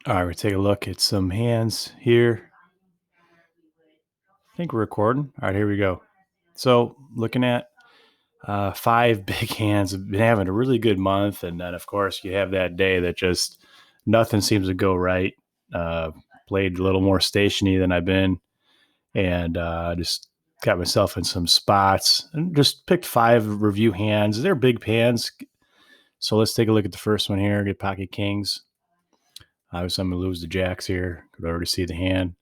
All right, we're take a look at some hands here. I think we're recording. All right, here we go. So, looking at five big hands. I've been having a really good month, and then of course you have that day that just nothing seems to go right. Uh, Played a little more stationy than I've been, and just got myself in some spots, and just picked five review hands. They're big hands, so let's take a look at the first one here. Get pocket kings. Obviously, I'm gonna lose the jacks here. Could already see the hand.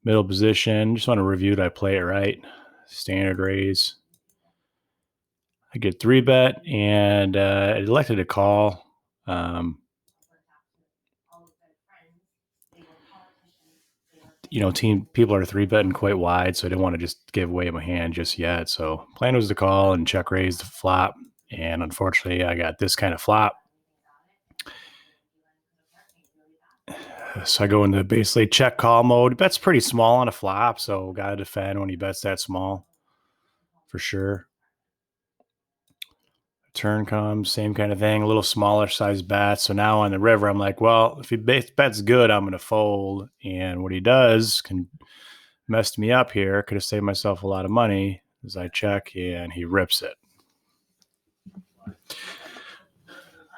Middle position. Just want to review. Did I play it right? Standard raise. I get 3-bet and it elected a call. Team people are 3-betting quite wide, so I didn't want to just give away my hand just yet. So plan was to call and check raise the flop, and unfortunately, I got this kind of flop. So I go into basically check call mode. Bet's pretty small on a flop, so got to defend when he bets that small for sure. Turn comes, same kind of thing, a little smaller size bet. So now on the river, I'm like, well, if he bets good, I'm going to fold. And what he does can mess me up here. Could have saved myself a lot of money as I check, and he rips it.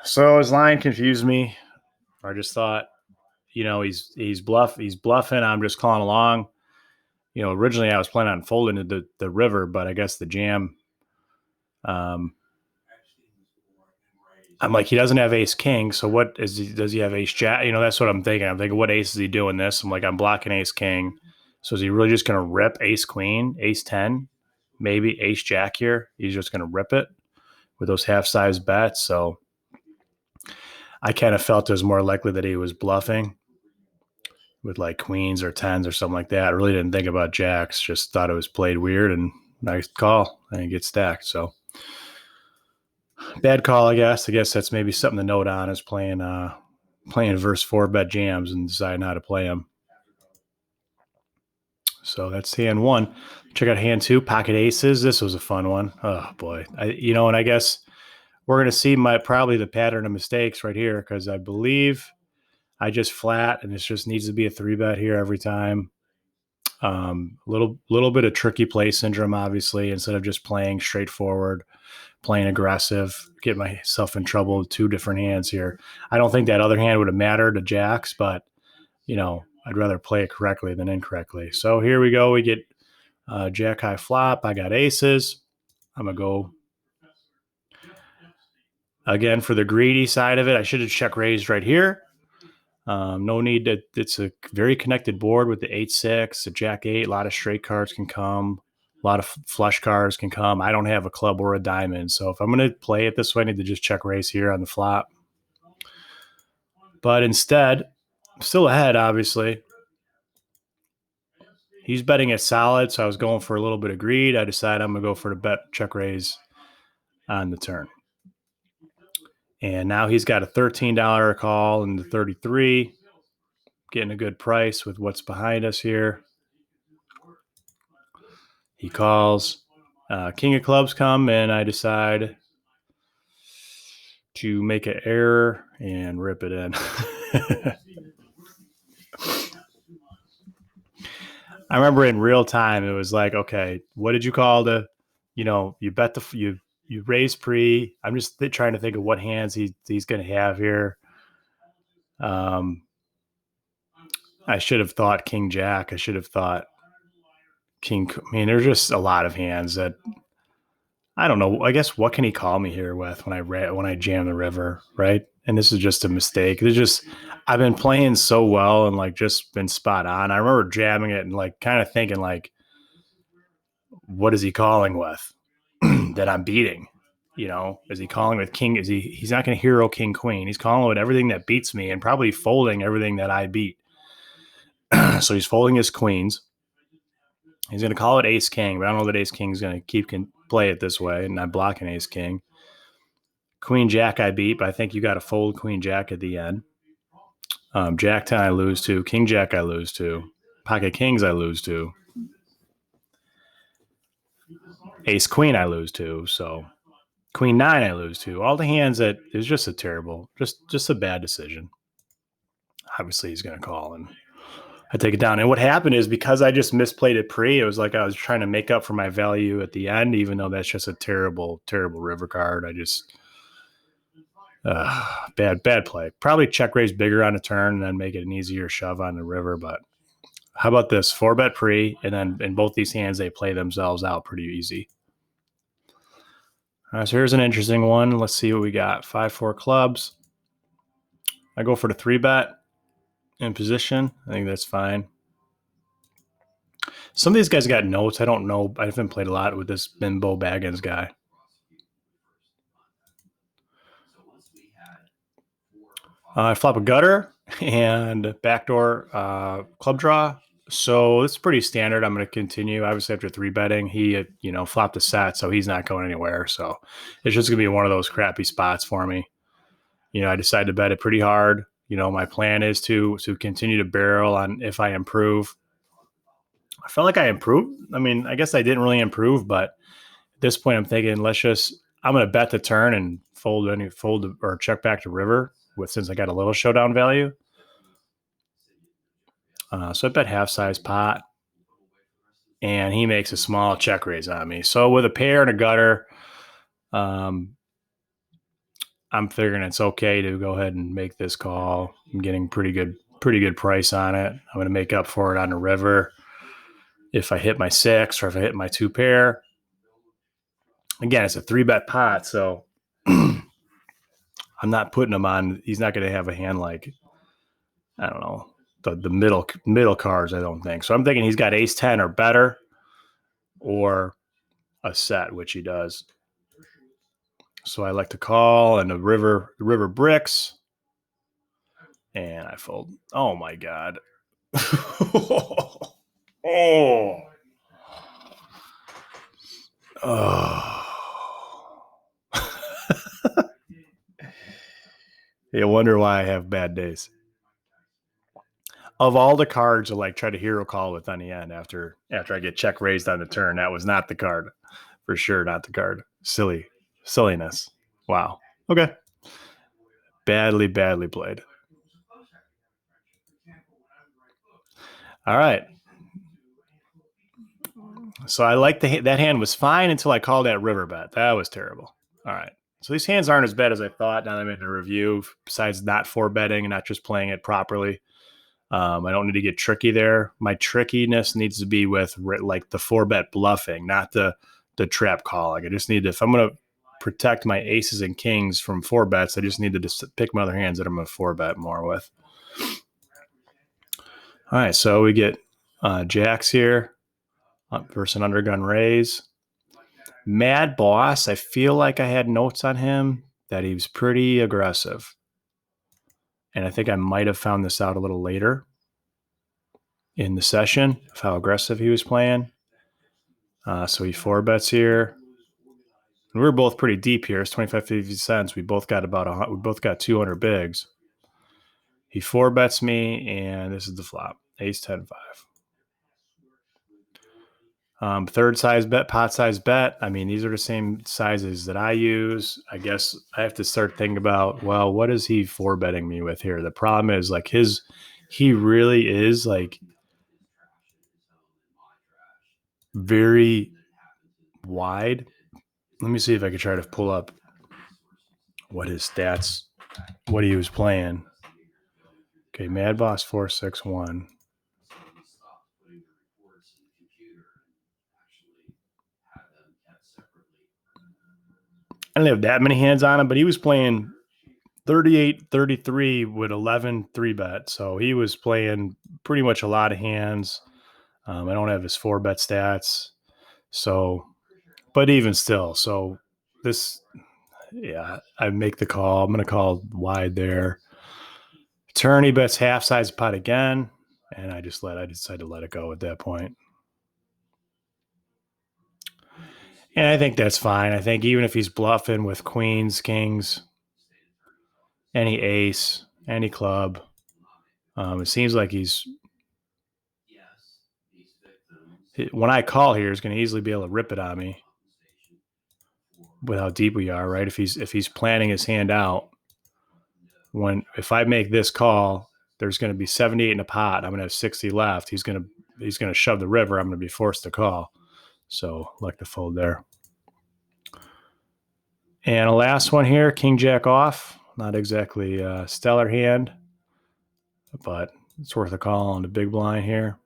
So his line confused me. I just thought, he's bluffing. I'm just calling along. Originally I was planning on folding to the river, but I guess the jam. I'm like, he doesn't have ace king. So what is he? Does he have ace jack? That's what I'm thinking. I'm thinking, what ace is he doing this? I'm like, I'm blocking ace king. So is he really just going to rip ace queen, ace 10, maybe ace jack here? He's just going to rip it with those half size bets. So I kind of felt it was more likely that he was bluffing with like queens or tens or something like that. I really didn't think about jacks, just thought it was played weird and nice call and get stacked. So bad call, I guess. I guess that's maybe something to note on is playing verse 4-bet jams and deciding how to play them. So that's hand one. Check out hand two, pocket aces. This was a fun one. Oh boy. And I guess we're going to see probably the pattern of mistakes right here, because I believe I just flat and it just needs to be a 3-bet here every time. Little bit of tricky play syndrome, obviously, instead of just playing straightforward, playing aggressive, get myself in trouble with two different hands here. I don't think that other hand would have mattered to jacks, but I'd rather play it correctly than incorrectly. So here we go. We get jack high flop. I got aces. I'm gonna go again for the greedy side of it. I should have check raised right here. No need to. It's a very connected board with the 8-6, the jack 8. A lot of straight cards can come. A lot of flush cards can come. I don't have a club or a diamond. So if I'm going to play it this way, I need to just check raise here on the flop. But instead, still ahead, obviously. He's betting it solid, so I was going for a little bit of greed. I decided I'm going to go for the bet check raise on the turn. And now he's got a $13 call and the 33. Getting a good price with what's behind us here. He calls. King of clubs come, and I decide to make an error and rip it in. I remember in real time, it was like, okay, what did you call you bet you raise pre. I'm just trying to think of what hands he's going to have here. I should have thought king jack. I should have thought king. I mean, there's just a lot of hands that I don't know. I guess what can he call me here with when I jam the river, right? And this is just a mistake. I've been playing so well and like just been spot on. I remember jamming it and like kind of thinking like, what is he calling with that I'm beating? Is he calling with king? He's not going to hero king queen. He's calling with everything that beats me and probably folding everything that I beat. So he's folding his queens. He's going to call it ace king, but I don't know that ace king is going to can play it this way, and I'm blocking ace king. Queen jack I beat, but I think you got to fold queen jack at the end. Jack 10 I lose to. King jack I lose to. Pocket kings I lose to. Ace queen I lose to. So queen 9 I lose to. All the hands that is just a terrible, just a bad decision. obviously he's going to call, and I take it down. And what happened is, because I just misplayed it pre, it was like I was trying to make up for my value at the end, even though that's just a terrible, terrible river card. I just bad play. Probably check raise bigger on a turn and then make it an easier shove on the river. But how about this 4-bet pre, and then in both these hands they play themselves out pretty easy. All right, so here's an interesting one. Let's see what we got. 5-4 clubs. I go for the 3-bet in position. I think that's fine. Some of these guys got notes. I don't know. I haven't played a lot with this Bimbo Baggins guy. I flop a gutter and backdoor club draw. So it's pretty standard. I'm going to continue. Obviously, after 3-betting, he flopped a set, so he's not going anywhere. So it's just going to be one of those crappy spots for me. I decided to bet it pretty hard. My plan is to continue to barrel on if I improve. I felt like I improved. I mean, I guess I didn't really improve, but at this point, I'm thinking I'm going to bet the turn and fold or check back to river since I got a little showdown value. So I bet half size pot, and he makes a small check raise on me. So with a pair and a gutter, I'm figuring it's okay to go ahead and make this call. I'm getting pretty good price on it. I'm going to make up for it on the river if I hit my 6 or if I hit my 2 pair. Again, it's a 3-bet pot, so I'm not putting him on. He's not going to have a hand like, I don't know, the middle cards, I don't think. So I'm thinking he's got ace 10 or better, or a set, which he does. So I like to call, and the river bricks, and I fold. Oh my God. Oh. You wonder why I have bad days. Of all the cards to like try to hero call with on the end after I get check raised on the turn, that was not the card. For sure, not the card. Silliness. Wow. Okay. Badly played. All right. So I like that hand was fine until I called that river bet. That was terrible. All right. So these hands aren't as bad as I thought. Now that I'm in a review, besides not 4-betting and not just playing it properly. I don't need to get tricky there. My trickiness needs to be with like the 4-bet bluffing, not the trap calling. I just need to, if I'm going to protect my aces and kings from 4-bets, I just need to just pick my other hands that I'm going to 4-bet more with. All right, so we get jacks here versus an undergun raise. Mad Boss, I feel like I had notes on him that he was pretty aggressive. And I think I might have found this out a little later in the session of how aggressive he was playing. So he 4-bets here. And we're both pretty deep here. It's 25, 50 cents. We both got we both got 200 bigs. He 4-bets me, and this is the flop. Ace 10 5. Third size bet, pot size bet. I mean, these are the same sizes that I use. I guess I have to start thinking about, well, what is he 4-betting me with here? The problem is like he really is like very wide. Let me see if I could try to pull up what his stats, what he was playing. Okay, Mad Boss 461. I don't have that many hands on him, but he was playing 38-33 with 11 3-bet. So he was playing pretty much a lot of hands. I don't have his 4-bet stats. So, but even still, so this, yeah, I make the call. I'm going to call wide there. Turn, he bets half size pot again. And I decided to let it go at that point. And I think that's fine. I think even if he's bluffing with queens, kings, any ace, any club, it seems like when I call here, he's going to easily be able to rip it on me with how deep we are, right? If he's planning his hand out, if I make this call, there's going to be 78 in a pot. I'm going to have 60 left. He's going to shove the river. I'm going to be forced to call. So like the fold there. And a last one here, King Jack off. Not exactly a stellar hand, but it's worth a call on the big blind here.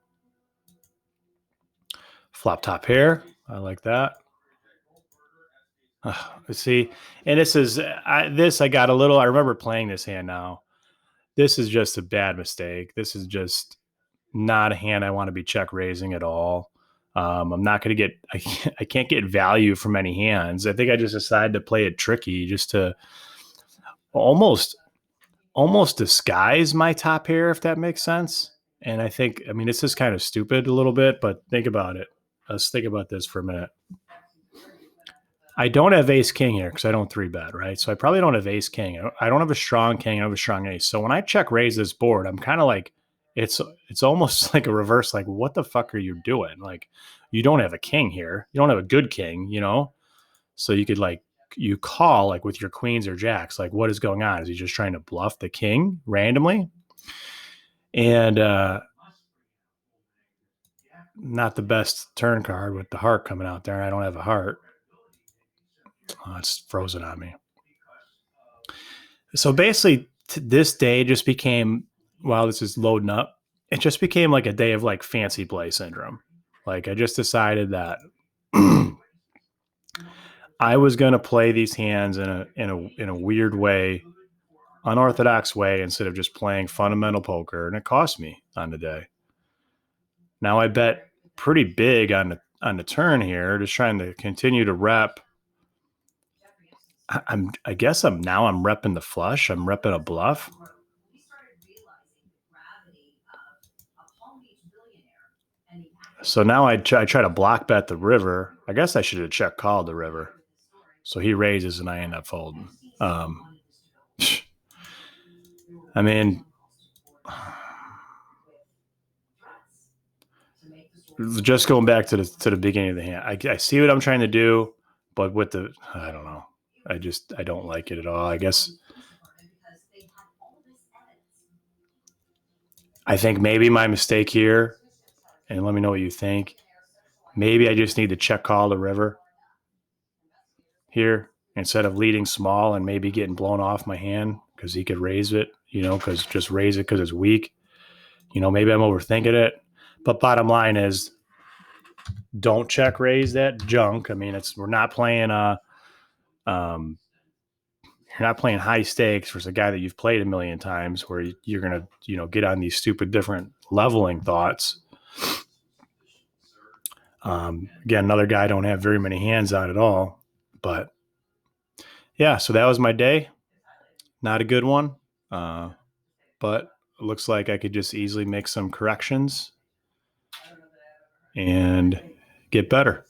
Flop top pair. I like that. See, and this is I got a little. I remember playing this hand now. This is just a bad mistake. This is just not a hand I want to be check raising at all. I'm not going to get. I can't get value from any hands. I think I just decided to play it tricky, just to almost disguise my top pair, if that makes sense. And I think, I mean, this is kind of stupid a little bit, but think about it. Let's think about this for a minute. I don't have ace king here because I don't 3-bet, right? So I probably don't have ace king. I don't have a strong king. I have a strong ace. So when I check raise this board, I'm kind of like, it's almost like a reverse, like, what the fuck are you doing? Like, you don't have a king here. You don't have a good king, you know? So you could you call like with your queens or jacks, like what is going on? Is he just trying to bluff the king randomly? And not the best turn card with the heart coming out there. I don't have a heart. Oh, it's frozen on me. So basically this day just became, while this is loading up, it just became like a day of like fancy play syndrome. Like I just decided that I was going to play these hands in a weird way, unorthodox way, instead of just playing fundamental poker, and it cost me on the day. Now I bet pretty big on the turn here, just trying to continue to rep. I guess I'm repping the flush. I'm repping a bluff. So now I try to block bet the river. I guess I should have check called the river. So he raises and I end up folding. I mean, just going back to the beginning of the hand, I see what I'm trying to do, but with I don't know. I don't like it at all. I guess I think maybe my mistake here, and let me know what you think. Maybe I just need to check call the river here instead of leading small and maybe getting blown off my hand because he could raise it, because just raise it because it's weak. Maybe I'm overthinking it. But bottom line is, don't check raise that junk. I mean, we're not playing you're not playing high stakes versus a guy that you've played a million times where you're going to, get on these stupid different leveling thoughts. Again, another guy I don't have very many hands on at all, but yeah, so that was my day. Not a good one. But it looks like I could just easily make some corrections and get better.